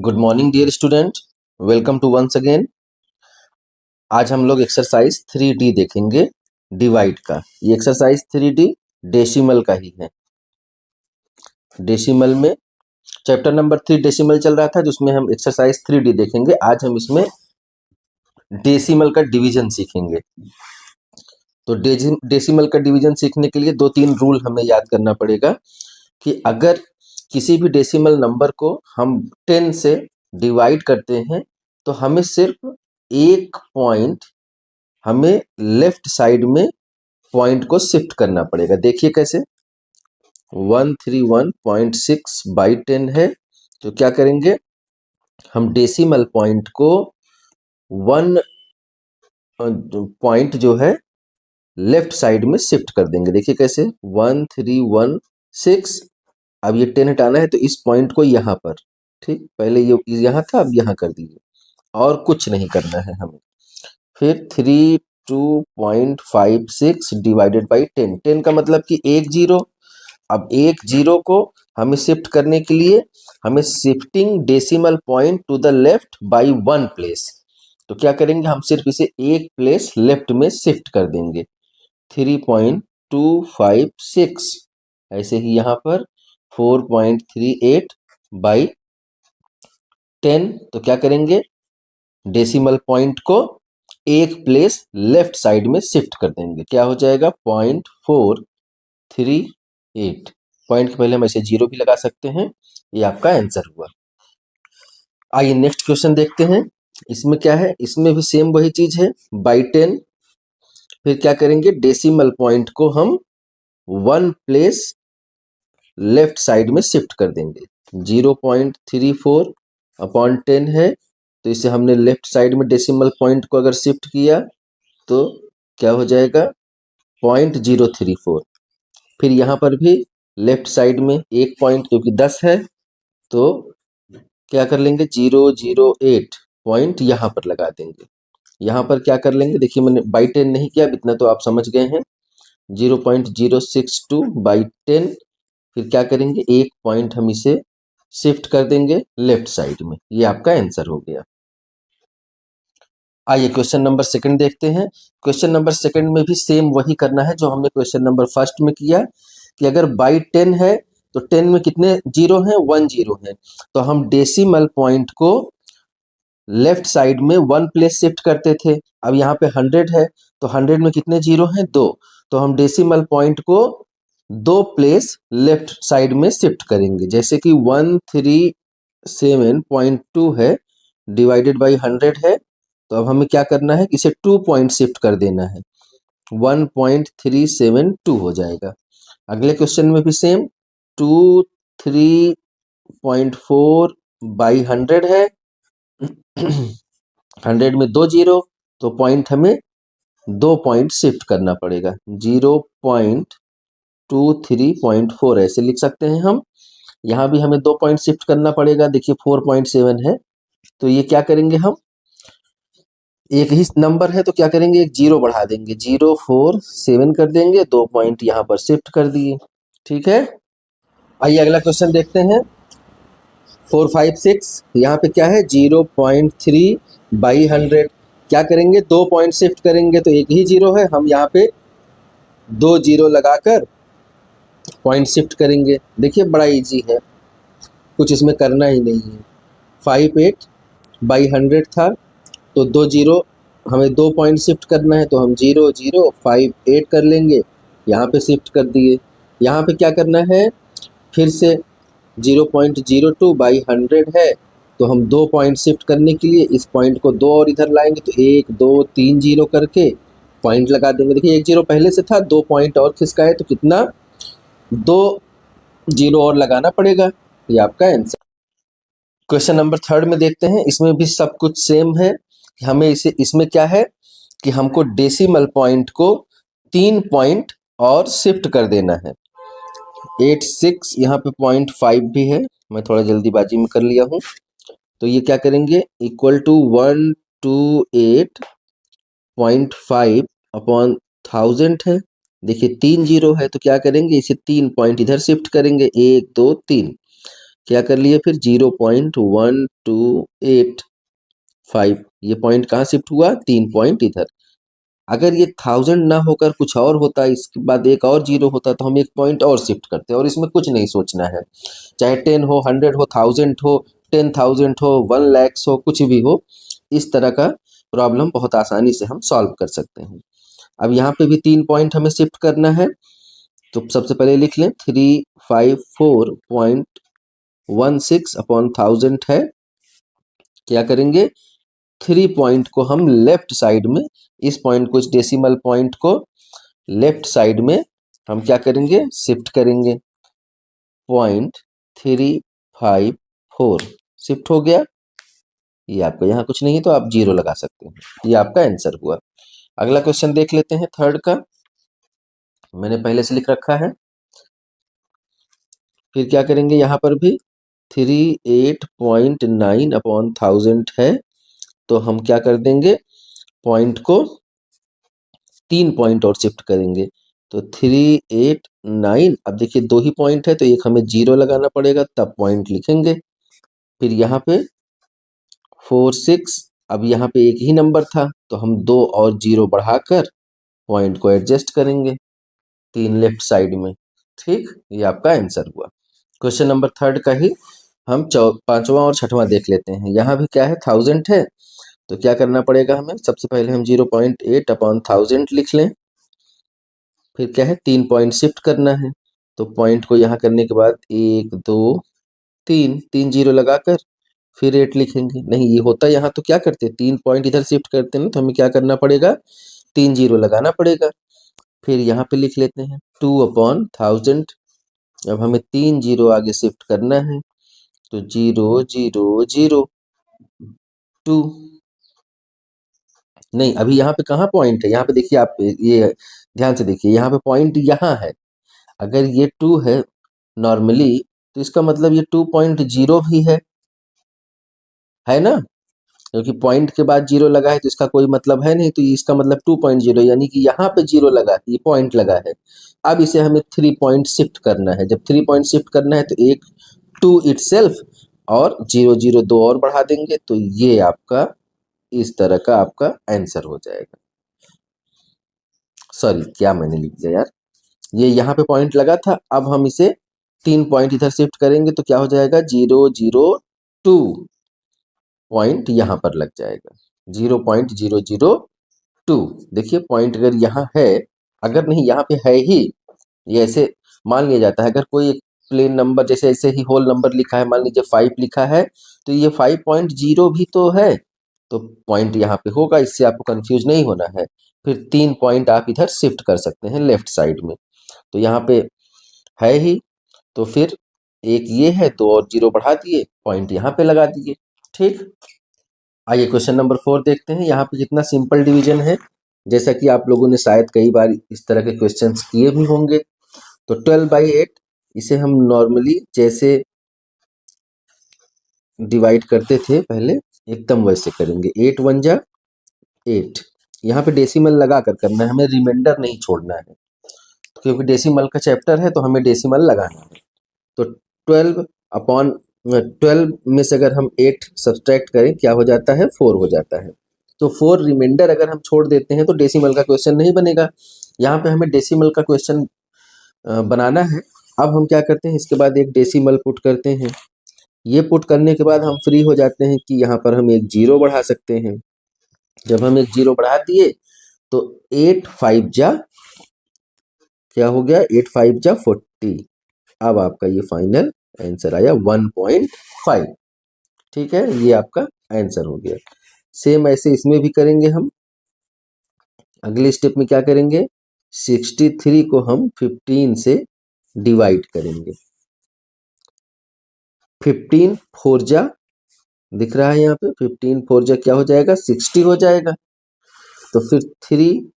Good morning dear student, welcome to once again. आज हम लोग एक्सरसाइज 3D देखेंगे डिवाइड का। ये एक्सरसाइज 3D डेसिमल का ही है। डेसिमल में चैप्टर नंबर 3 डेसिमल चल रहा था, जिसमें हम एक्सरसाइज 3D देखेंगे। आज हम इसमें डेसिमल का डिवीजन सीखेंगे। तो डेसिमल का डिवीजन सीखने के लिए 2-3 रूल हमें याद करना पड़ेगा कि अगर किसी भी डेसिमल नंबर को हम 10 से डिवाइड करते हैं तो हमें सिर्फ एक पॉइंट हमें लेफ्ट साइड में पॉइंट को शिफ्ट करना पड़ेगा। देखिए कैसे, 131.6 बाई 10 है, तो क्या करेंगे हम डेसिमल पॉइंट को 1 पॉइंट जो है लेफ्ट साइड में शिफ्ट कर देंगे। देखिए कैसे, 1316। अब ये 10 हटाना है तो इस पॉइंट को यहाँ पर, ठीक, पहले ये यहाँ था, अब यहाँ कर दीजिए और कुछ नहीं करना है हमें। फिर 32.56 डिवाइडेड बाई 10। 10 का मतलब कि एक जीरो। अब एक जीरो को हमें शिफ्ट करने के लिए हमें shifting decimal point two the left by 1 place. तो क्या करेंगे, हम सिर्फ इसे एक प्लेस लेफ्ट में शिफ्ट कर देंगे, 3.256। ऐसे ही यहाँ पर 4.38 बाई 10। तो क्या करेंगे, डेसिमल पॉइंट को एक प्लेस लेफ्ट साइड में शिफ्ट कर देंगे। क्या हो जाएगा, 0.438। पॉइंट के पहले हम ऐसे जीरो भी लगा सकते हैं। ये आपका आंसर हुआ। आइए नेक्स्ट क्वेश्चन देखते हैं। इसमें क्या है, इसमें भी सेम वही चीज है, बाई 10। फिर क्या करेंगे, डेसिमल पॉइंट को हम 1 प्लेस लेफ्ट साइड में शिफ्ट कर देंगे। 0.34 अपॉन 10 है, तो इसे हमने लेफ्ट साइड में डेसिमल पॉइंट को अगर शिफ्ट किया तो क्या हो जाएगा, 0.034। फिर यहाँ पर भी लेफ्ट साइड में एक पॉइंट, क्योंकि 10 है तो क्या कर लेंगे, 008 पॉइंट यहाँ पर लगा देंगे। यहाँ पर क्या कर लेंगे, देखिए मैंने बाई 10 नहीं किया, इतना तो आप समझ गए हैं। 0.062 बाई 10। फिर क्या करेंगे, एक पॉइंट हम इसे शिफ्ट कर देंगे लेफ्ट साइड में। ये आपका आंसर हो गया। आइए क्वेश्चन नंबर सेकंड देखते हैं। क्वेश्चन नंबर सेकंड में भी सेम वही करना है जो हमने क्वेश्चन नंबर फर्स्ट में किया, कि अगर बाई 10 है तो 10 में कितने जीरो हैं, 1 जीरो है। तो हम डेसिमल पॉइंट को लेफ्ट साइड में 1 प्लेस शिफ्ट करते थे। अब यहाँ पे 100 है तो 100 में कितने जीरो हैं, 2। तो हम डेसिमल पॉइंट को 2 प्लेस लेफ्ट साइड में शिफ्ट करेंगे। जैसे कि 137.2 है डिवाइडेड बाई 100 है, तो अब हमें क्या करना है, इसे 2 पॉइंट शिफ्ट कर देना है, 1.372 हो जाएगा। अगले क्वेश्चन में भी सेम 23.4 बाई 100 है, 100 में 2 जीरो, तो पॉइंट हमें 2 पॉइंट शिफ्ट करना पड़ेगा, 0.23.4 ऐसे लिख सकते हैं हम। यहाँ भी हमें 2 पॉइंट शिफ्ट करना पड़ेगा। देखिए 4.7 है, तो ये क्या करेंगे, हम एक ही नंबर है तो क्या करेंगे, एक जीरो बढ़ा देंगे, 047 कर देंगे, 2 पॉइंट यहाँ पर शिफ्ट कर दिए। ठीक है, आइए अगला क्वेश्चन देखते हैं। 456, यहाँ पे क्या है, 0.3 बाई 100। क्या करेंगे, 2 पॉइंट शिफ्ट करेंगे, तो एक ही जीरो है, हम यहाँ पे 2 जीरो लगाकर पॉइंट शिफ्ट करेंगे। देखिए बड़ा इजी है, कुछ इसमें करना ही नहीं है। 58 बाई 100 था, तो 2 जीरो, हमें 2 पॉइंट शिफ्ट करना है, तो हम 0.058 कर लेंगे, यहाँ पे शिफ्ट कर दिए। यहाँ पे क्या करना है, फिर से 0.02 बाई 100 है, तो हम 2 पॉइंट शिफ्ट करने के लिए इस पॉइंट को 2 और इधर लाएंगे, तो 1 2 3 जीरो करके पॉइंट लगा देंगे। देखिए एक जीरो पहले से था, 2 पॉइंट और खिसका है, तो कितना, 2 जीरो और लगाना पड़ेगा। ये आपका आंसर। क्वेश्चन नंबर थर्ड में देखते हैं। इसमें भी सब कुछ सेम है। हमें इसमें क्या है कि हमको डेसिमल पॉइंट को 3 पॉइंट और शिफ्ट कर देना है। 86, यहाँ पे 0.5 भी है, मैं थोड़ा जल्दीबाजी में कर लिया हूँ। तो ये क्या करेंगे, इक्वल टू 128.5 अपॉन 1000 है। देखिए 3 जीरो है, तो क्या करेंगे, इसे 3 पॉइंट इधर शिफ्ट करेंगे, 1 2 3। क्या कर लिए फिर 0.1285, ये पॉइंट कहाँ शिफ्ट हुआ, 3 पॉइंट इधर। अगर ये 1000 ना होकर कुछ और होता, इसके बाद एक और जीरो होता, तो हम एक पॉइंट और शिफ्ट करते, और इसमें कुछ नहीं सोचना है, चाहे 10 हो, 100 हो, 1000 हो, 10,000 हो, 1 लाख हो, कुछ भी हो, इस तरह का प्रॉब्लम बहुत आसानी से हम सॉल्व कर सकते हैं। अब यहाँ पे भी 3 पॉइंट हमें शिफ्ट करना है, तो सबसे पहले लिख लें 354.16 अपॉन 1000 है। क्या करेंगे, 3 पॉइंट को हम लेफ्ट साइड में, इस पॉइंट को, इस डेसिमल पॉइंट को लेफ्ट साइड में हम क्या करेंगे, शिफ्ट करेंगे। 0.354 शिफ्ट हो गया। ये आपका यहाँ कुछ नहीं है तो आप 0 लगा सकते हैं, ये आपका आंसर हुआ। अगला क्वेश्चन देख लेते हैं, थर्ड का, मैंने पहले से लिख रखा है। फिर क्या करेंगे, यहाँ पर भी 38.9 अपॉन 1000 है, तो हम क्या कर देंगे, पॉइंट को 3 पॉइंट और शिफ्ट करेंगे, तो 389। अब देखिए 2 ही पॉइंट है, तो एक हमें 0 लगाना पड़ेगा, तब पॉइंट लिखेंगे। फिर यहाँ पे 46, अब यहाँ पे एक ही नंबर था, तो हम 2 और 0 बढ़ाकर पॉइंट को एडजस्ट करेंगे 3 लेफ्ट साइड में। ठीक, ये आपका आंसर हुआ। क्वेश्चन नंबर थर्ड का ही हम पांचवा और छठवां देख लेते हैं। यहाँ भी क्या है, 1000 है, तो क्या करना पड़ेगा हमें, सबसे पहले हम 0.8 अपॉन 1000 लिख लें। फिर क्या है, 3 पॉइंट शिफ्ट करना है, तो पॉइंट को यहाँ करने के बाद 1 2 3, 3 0 लगाकर फिर 8 लिखेंगे। नहीं, ये होता यहाँ तो क्या करते, 3 पॉइंट इधर शिफ्ट करते हैं, तो हमें क्या करना पड़ेगा, 3 0 लगाना पड़ेगा। फिर यहाँ पे लिख लेते हैं 2 अपॉन 1000। अब हमें 3 0 आगे शिफ्ट करना है, तो 0 0 0 2। नहीं, अभी यहाँ पे कहाँ पॉइंट है, यहाँ पे देखिए, आप ये ध्यान से देखिए, यहाँ पे पॉइंट यहाँ है। अगर ये 2 है नॉर्मली, तो इसका मतलब ये 2.0 ही है ना, क्योंकि पॉइंट के बाद 0 लगा है, तो इसका कोई मतलब है नहीं, तो इसका मतलब 2.0, यानी कि यहाँ पे 0 लगा है, ये पॉइंट लगा है। अब इसे हमें 3 पॉइंट शिफ्ट करना है। जब 3 पॉइंट शिफ्ट करना है, तो एक 2 इटसेल्फ और 0 0 2 और बढ़ा देंगे, तो ये आपका इस तरह का आपका आंसर हो जाएगा। सॉरी, क्या मैंने लिख दिया यार, ये यहाँ पे पॉइंट लगा था, अब हम इसे 3 पॉइंट इधर शिफ्ट करेंगे, तो क्या हो जाएगा, 0 0 2 पॉइंट यहाँ पर लग जाएगा, 0.002। देखिए पॉइंट अगर यहाँ है, अगर नहीं यहाँ पे है ही, ये ऐसे मान लिया जाता है, अगर कोई एक प्लेन नंबर, जैसे ऐसे ही होल नंबर लिखा है, मान लीजिए 5 लिखा है, तो ये 5.0 भी तो है, तो पॉइंट यहाँ पे होगा, इससे आपको कंफ्यूज नहीं होना है। फिर 3 पॉइंट आप इधर शिफ्ट कर सकते हैं लेफ्ट साइड में, तो यहाँ पे है ही, तो फिर एक ये है, 2 और 0 बढ़ा दिए, पॉइंट यहाँ पे लगा दिए। ठीक, आइए क्वेश्चन नंबर 4 देखते हैं। यहाँ पे कितना सिंपल डिवीजन है, जैसा कि आप लोगों ने शायद कई बार इस तरह के क्वेश्चंस किए भी होंगे। तो 12/8, इसे हम नॉर्मली जैसे डिवाइड करते थे पहले, एकदम वैसे करेंगे। 8 1 जा 8, यहाँ पे डेसिमल लगा कर करना है, हमें रिमाइंडर नहीं छोड़ना है, क्योंकि डेसिमल का चैप्टर है, तो हमें डेसिमल लगाना है। तो 12 में से अगर हम 8 सब्सट्रैक्ट करें, क्या हो जाता है, 4 हो जाता है। तो 4 रिमाइंडर अगर हम छोड़ देते हैं, तो डेसिमल का क्वेश्चन नहीं बनेगा। यहाँ पे हमें डेसिमल का क्वेश्चन बनाना है। अब हम क्या करते हैं, इसके बाद एक डेसिमल पुट करते हैं। ये पुट करने के बाद हम फ्री हो जाते हैं कि यहाँ पर हम एक 0 बढ़ा सकते हैं। जब हम एक 0 बढ़ा दिए, तो 8 5 जा, क्या हो गया, 8 5 जा 40। अब आपका ये फाइनल आंसर आया 1.5। ठीक है, ये आपका आंसर हो गया। सेम ऐसे इसमें भी करेंगे हम। अगले स्टेप में क्या करेंगे, 63 को हम 15 से डिवाइड करेंगे। 15 4 जा, दिख रहा है यहाँ पे, 15 4 जा क्या हो जाएगा, 60 हो जाएगा। तो फिर 3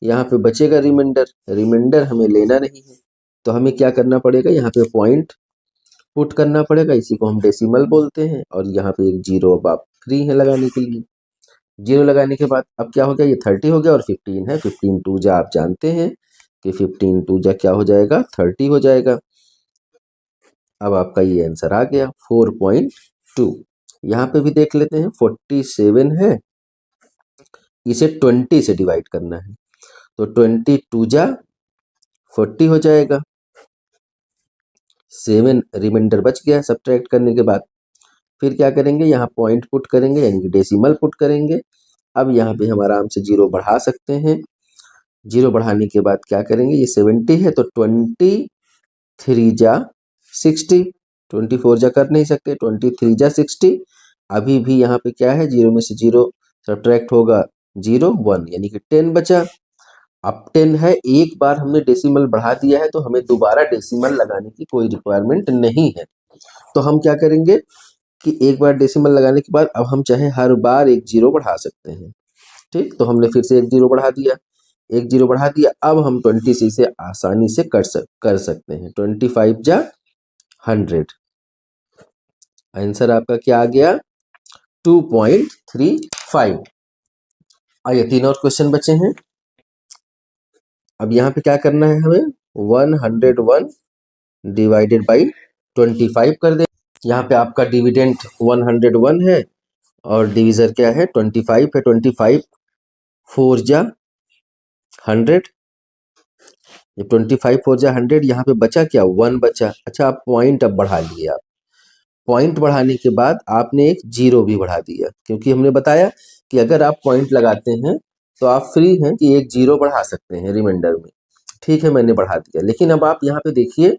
यहाँ पे बचेगा रिमाइंडर, रिमाइंडर हमें लेना नहीं है, तो हमें क्या करना पड़ेगा, यहाँ पे पॉइंट पुट करना पड़ेगा, इसी को हम डेसिमल बोलते हैं। और यहाँ पे एक 0 अब आप फ्री है लगाने के लिए। 0 लगाने के बाद अब क्या हो गया, ये 30 हो गया, और 15 है, 15 2 जा आप जानते हैं कि 15 2 जा क्या हो जाएगा, 30 हो जाएगा। अब आपका ये आंसर आ गया 4.2। यहाँ पे भी देख लेते हैं 47 है, इसे 20 से डिवाइड करना है तो 22 जा 40 हो जाएगा, 7 रिमाइंडर बच गया सब्ट्रैक्ट करने के बाद। फिर क्या करेंगे, यहाँ पॉइंट पुट करेंगे यानी कि डेसिमल पुट करेंगे। अब यहाँ पे हम आराम से जीरो बढ़ा सकते हैं। जीरो बढ़ाने के बाद क्या करेंगे, ये 70 है तो 23 जा 60, 24 जा कर नहीं सकते, 23 जा 60। अभी भी यहाँ पे क्या है, जीरो में से जीरो सब्ट्रैक्ट होगा 0 1 यानी कि 10 बचा। अब 10 है, एक बार हमने डेसिमल बढ़ा दिया है तो हमें दोबारा डेसिमल लगाने की कोई रिक्वायरमेंट नहीं है। तो हम क्या करेंगे कि एक बार डेसिमल लगाने के बाद अब हम चाहे हर बार एक जीरो बढ़ा सकते हैं। ठीक, तो हमने फिर से एक जीरो बढ़ा दिया, एक जीरो बढ़ा दिया। अब हम 20 से आसानी से कर सकते हैं। 25 जा 100, आंसर आपका क्या आ गया 2.35। आइए 3 और क्वेश्चन बचे हैं। अब यहाँ पे क्या करना है हमें, 101 डिवाइडेड बाई 25 कर दे। यहाँ पे आपका डिविडेंड 101 है और डिविजर क्या है 25 है। 25 4 जा 100, ये 25 4 जा 100, यहाँ पे बचा क्या 1 बचा। अच्छा, आप पॉइंट अब बढ़ा लिए। आप पॉइंट बढ़ाने के बाद आपने एक जीरो भी बढ़ा दिया, क्योंकि हमने बताया कि अगर आप पॉइंट लगाते हैं तो आप फ्री हैं कि एक जीरो बढ़ा सकते हैं रिमाइंडर में। ठीक है, मैंने बढ़ा दिया, लेकिन अब आप यहाँ पे देखिए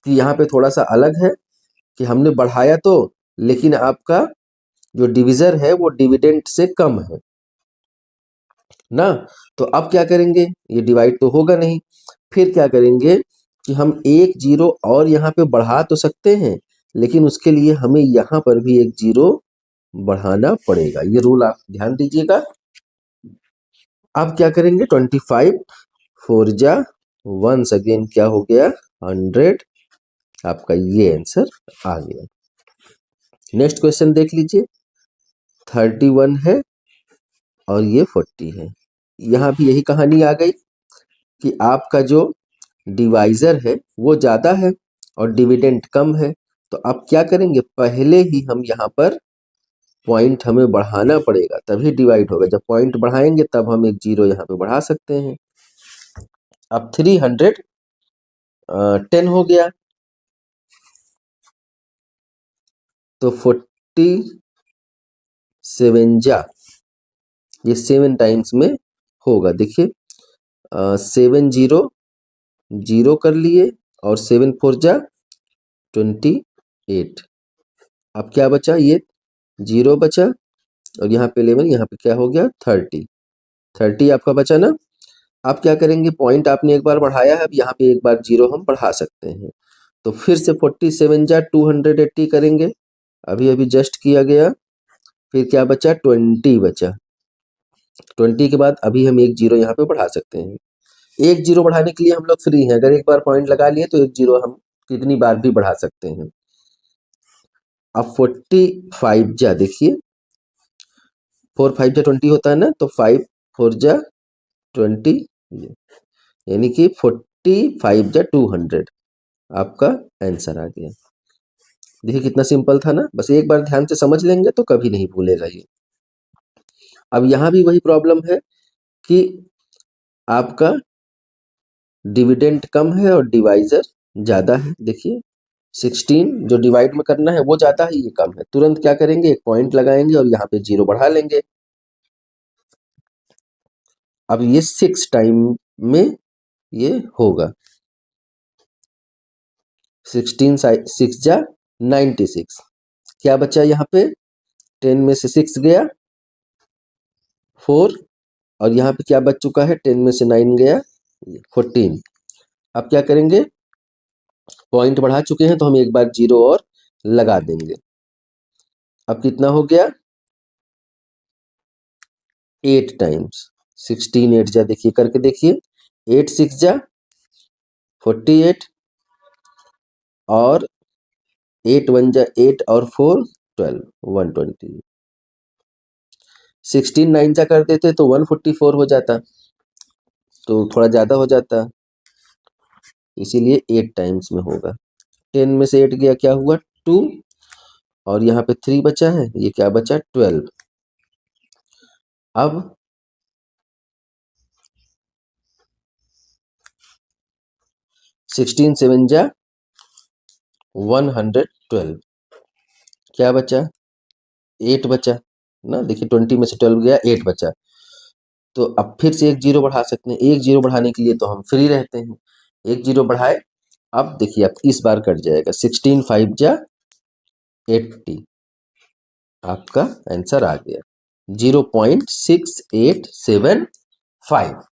कि यहाँ पे थोड़ा सा अलग है कि हमने बढ़ाया तो, लेकिन आपका जो डिविजर है वो डिविडेंड से कम है ना। तो अब क्या करेंगे, ये डिवाइड तो होगा नहीं। फिर क्या करेंगे कि हम एक जीरो और यहाँ पे बढ़ा तो सकते हैं, लेकिन उसके लिए हमें यहाँ पर भी एक जीरो बढ़ाना पड़ेगा। ये रूल आप ध्यान दीजिएगा। अब क्या करेंगे, 25 4 जा 1 अगेन क्या हो गया 100, आपका ये आंसर आ गया। नेक्स्ट क्वेश्चन देख लीजिए, 31 है और ये 40 है। यहाँ भी यही कहानी आ गई कि आपका जो डिवाइजर है वो ज़्यादा है और डिविडेंड कम है। तो अब क्या करेंगे, पहले ही हम यहाँ पर पॉइंट हमें बढ़ाना पड़ेगा, तभी डिवाइड होगा। जब पॉइंट बढ़ाएंगे तब हम एक जीरो यहाँ पे बढ़ा सकते हैं। अब 310 हो गया तो 47 जा, ये 7 टाइम्स में होगा। देखिए 7 जीरो जीरो कर लिए और 7 4 जा 28। अब क्या बचा, ये जीरो बचा और यहाँ पे 11, यहाँ पे क्या हो गया 30 आपका बचा ना। आप क्या करेंगे, पॉइंट आपने एक बार बढ़ाया है, अब यहाँ पे एक बार जीरो हम बढ़ा सकते हैं। तो फिर से 47 जा 280 करेंगे, अभी अभी जस्ट किया गया। फिर क्या बचा 20 बचा, 20 के बाद अभी हम एक जीरो यहाँ पे बढ़ा सकते हैं। एक जीरो बढ़ाने के लिए हम लोग फ्री हैं, अगर एक बार पॉइंट लगा लिए तो एक जीरो हम कितनी बार भी बढ़ा सकते हैं। अब 45 जा, देखिए 4 5 जा 20 होता है ना, तो 5 4 जा 20 यानी कि 45 जा 200 आपका आंसर आ गया। देखिए कितना सिंपल था ना, बस एक बार ध्यान से समझ लेंगे तो कभी नहीं भूलेगा ये। अब यहाँ भी वही प्रॉब्लम है कि आपका डिविडेंड कम है और डिवाइजर ज़्यादा है। देखिए 16 जो डिवाइड में करना है वो ज़्यादा है, ये कम है। तुरंत क्या करेंगे, एक पॉइंट लगाएंगे और यहाँ पे जीरो बढ़ा लेंगे। अब ये 6 टाइम में ये होगा, 16 6 जा 96। क्या बचा यहाँ पे, 10 में से 6 गया 4 और यहाँ पे क्या बच चुका है, 10 में से 9 गया 14। अब क्या करेंगे, पॉइंट बढ़ा चुके हैं तो हम एक बार जीरो और लगा देंगे। अब कितना हो गया 8 टाइम्स, 16 8 जा, देखिए करके देखिए 8 6 जा 48 और 8 1 जा 8 और 4 12 120। 16 9 जा कर देते तो 144 हो जाता, तो थोड़ा ज़्यादा हो जाता, इसीलिए 8 टाइम्स में होगा। 10 में से 8 गया, क्या हुआ 2, और यहाँ पे 3 बचा है, ये क्या बचा 12। अब 16 7 जा 112, क्या बचा 8 बचा ना, देखिए 20 में से 12 गया, 8 बचा। तो अब फिर से एक जीरो बढ़ा सकते हैं, एक जीरो बढ़ाने के लिए तो हम फ्री रहते हैं, एक जीरो बढ़ाए। अब देखिए अब इस बार कट जाएगा, 16 5 जा 80, आपका आंसर आ गया 0.6875।